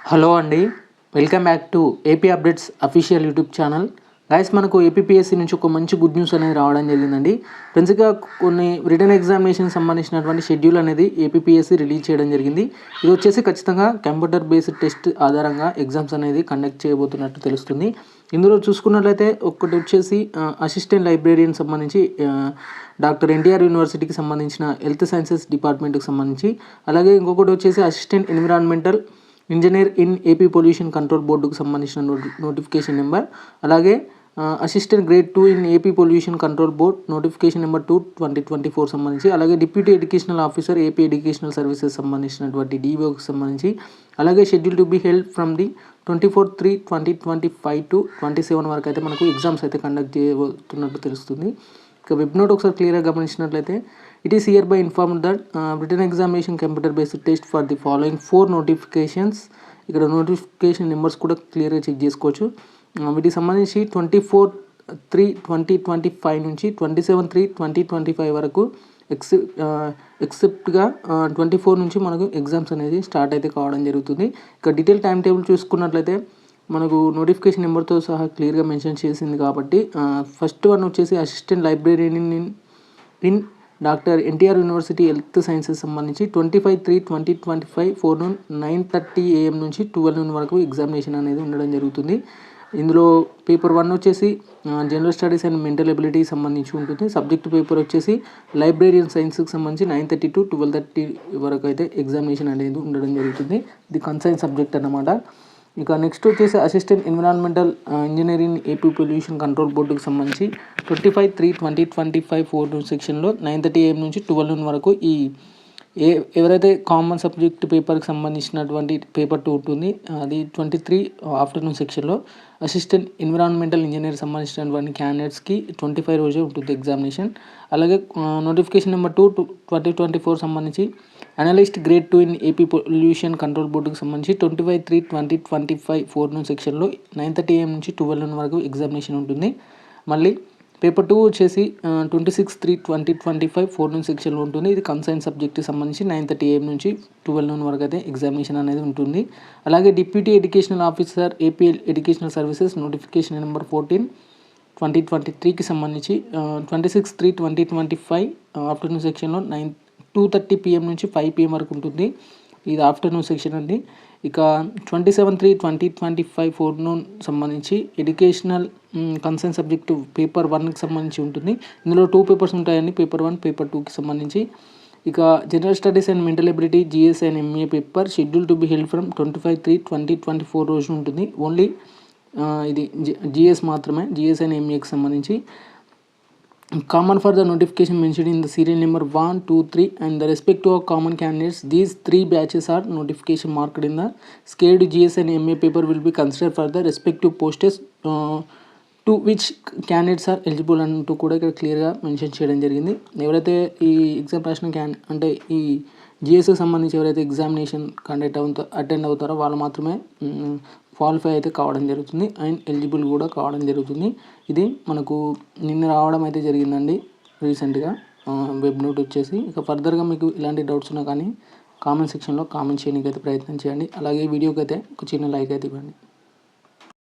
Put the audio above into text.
Hello అండి, welcome back to AP updates official YouTube channel. Guys, మనకు APPSC నుంచి ఒక మంచి గుడ్ న్యూస్ అనేది రావడం జరిగిందండి. ఫ్రెండ్స్గా కొన్ని రిటర్న్ ఎగ్జామినేషన్ సంబంధించినటువంటి షెడ్యూల్ అనేది ఏపీపీఎస్సీ రిలీజ్ చేయడం జరిగింది. ఇది వచ్చేసి ఖచ్చితంగా కంప్యూటర్ బేస్డ్ టెస్ట్ ఆధారంగా ఎగ్జామ్స్ అనేది కండక్ట్ చేయబోతున్నట్టు తెలుస్తుంది. ఇందులో చూసుకున్నట్లయితే ఒకటి వచ్చేసి అసిస్టెంట్ లైబ్రేరియన్ సంబంధించి డాక్టర్ ఎన్టీఆర్ యూనివర్సిటీకి సంబంధించిన హెల్త్ సైన్సెస్ డిపార్ట్మెంట్కి సంబంధించి, అలాగే ఇంకొకటి వచ్చేసి assistant environmental engineer in AP pollution control బోర్డుకు సంబంధించిన నోటిఫికేషన్ నెంబర్, అలాగే assistant grade 2 in AP pollution control board notification number 2/2024 సంబంధించి, అలాగే deputy educational officer AP educational services సంబంధించినటువంటి డిఓకి సంబంధించి, అలాగే schedule to be held from the 24/3/2025 to 27 వరకు అయితే మనకు ఎగ్జామ్స్ అయితే కండక్ట్ చేయబోతున్నట్టు తెలుస్తుంది. ఇక వెబ్ నోట్ ఒకసారి క్లియర్గా గమనించినట్లయితే, it is here by informed that written examination computer based test for the following 4 notifications. ఇక్కడ నోటిఫికేషన్ నెంబర్స్ కూడా క్లియర్గా చెక్ చేసుకోవచ్చు. వీటికి సంబంధించి 24/3/2025 నుంచి 27/3/2025 వరకు ఎక్సెప్ట్గా 24 నుంచి మనకు ఎగ్జామ్స్ అనేది స్టార్ట్ అయితే కావడం జరుగుతుంది. ఇక డీటెయిల్ టైం టేబుల్ చూసుకున్నట్లయితే మనకు నోటిఫికేషన్ నెంబర్తో సహా క్లియర్గా మెన్షన్ చేసింది కాబట్టి, ఫస్ట్ వన్ వచ్చేసి assistant librarian in doctor NTR university health sciences సంబంధించి 25/3/2025 ఫోర్నూన్ 9:30 AM నుంచి 12 noon వరకు ఎగ్జామినేషన్ అనేది ఉండడం జరుగుతుంది. ఇందులో పేపర్ 1 వచ్చేసి general studies and mental ability సంబంధించి ఉంటుంది. సబ్జెక్ట్ పేపర్ వచ్చేసి లైబ్రేరియన్ సైన్స్కి సంబంధించి 9:30 to 12:30 వరకు అయితే ఎగ్జామినేషన్ అనేది ఉండడం జరుగుతుంది. ఇది కన్సైన్ సబ్జెక్ట్ అన్నమాట. ఇక నెక్స్ట్ వచ్చేసి assistant environmental engineering AP pollution control బోర్డుకి సంబంధించి 25/3/2025 ఫోర్నూన్ సెక్షన్లో 9:30 AM నుంచి 12 noon వరకు ఎవరైతే కామన్ సబ్జెక్ట్ పేపర్కి సంబంధించినటువంటి పేపర్ 2 ఉంటుంది, అది 23 ఆఫ్టర్నూన్ సెక్షన్లో అసిస్టెంట్ ఎన్విరాన్మెంటల్ ఇంజనీర్ సంబంధించినటువంటి క్యాండిడేట్స్కి 25 రోజే ఉంటుంది ఎగ్జామినేషన్. అలాగే నోటిఫికేషన్ నెంబర్ 2/2024 సంబంధించి analyst grade 2 in AP pollution control బోర్డుకి సంబంధించి 25/3/2025 ఫోర్నూన్ సెక్షన్లో 9:30 AM నుంచి 12 noon వరకు ఎగ్జామినేషన్ ఉంటుంది. మళ్ళీ పేపర్ 2 వచ్చేసి 26/3/2025 ఫోర్నూన్ సెక్షన్లో ఉంటుంది. ఇది కన్సైన్ సబ్జెక్ట్కి సంబంధించి 9:30 AM నుంచి 12 noon వరకు అయితే ఎగ్జామినేషన్ అనేది ఉంటుంది. అలాగే deputy educational officer AP educational services notification number 14/2023కి సంబంధించి 26/3/2025 ఆఫ్టర్నూన్ సెక్షన్లో 2:30 PM నుంచి 5 PM వరకు ఉంటుంది. ఇది ఆఫ్టర్నూన్ సెక్షన్ అండి. ఇక 27/3/2025 ఫోర్నూన్ సంబంధించి ఎడ్యుకేషనల్ కన్సర్న్ సబ్జెక్టు పేపర్ 1కి సంబంధించి ఉంటుంది. ఇందులో 2 పేపర్స్ ఉంటాయండి, పేపర్ 1 పేపర్ 2కి సంబంధించి. ఇక general studies and mental ability GS and MA paper schedule to be held from 25/3/2024 రోజు ఉంటుంది. ఓన్లీ ఇది GS మాత్రమే, GS అండ్ MAకి సంబంధించి. Common for the notification mentioned in the serial number 1, 2, 3 and the respective of common candidates. These 3 batches are notification marked in the scaled GS and MA paper will be considered for the respective posts to which candidates are eligible అంటూ కూడా ఇక్కడ క్లియర్గా mention చేయడం జరిగింది. ఎవరైతే ఈ exam రాసిన అంటే ఈ GSకి సంబంధించి ఎవరైతే ఎగ్జామినేషన్ అటెండ్ అవుతారో వాళ్ళు మాత్రమే క్వాలిఫై అయితే కావడం జరుగుతుంది అండ్ ఎలిజిబుల్ కూడా కావడం జరుగుతుంది. ఇది మనకు నిన్న రావడం అయితే జరిగిందండి రీసెంట్గా వెబ్ నోట్ వచ్చేసి. ఇక ఫర్దర్గా మీకు ఇలాంటి డౌట్స్ ఉన్నా కానీ కామెంట్ సెక్షన్లో కామెంట్ చేయడానికి అయితే ప్రయత్నం చేయండి. అలాగే వీడియోకి అయితే ఒక చిన్న లైక్ అయితే ఇవ్వండి.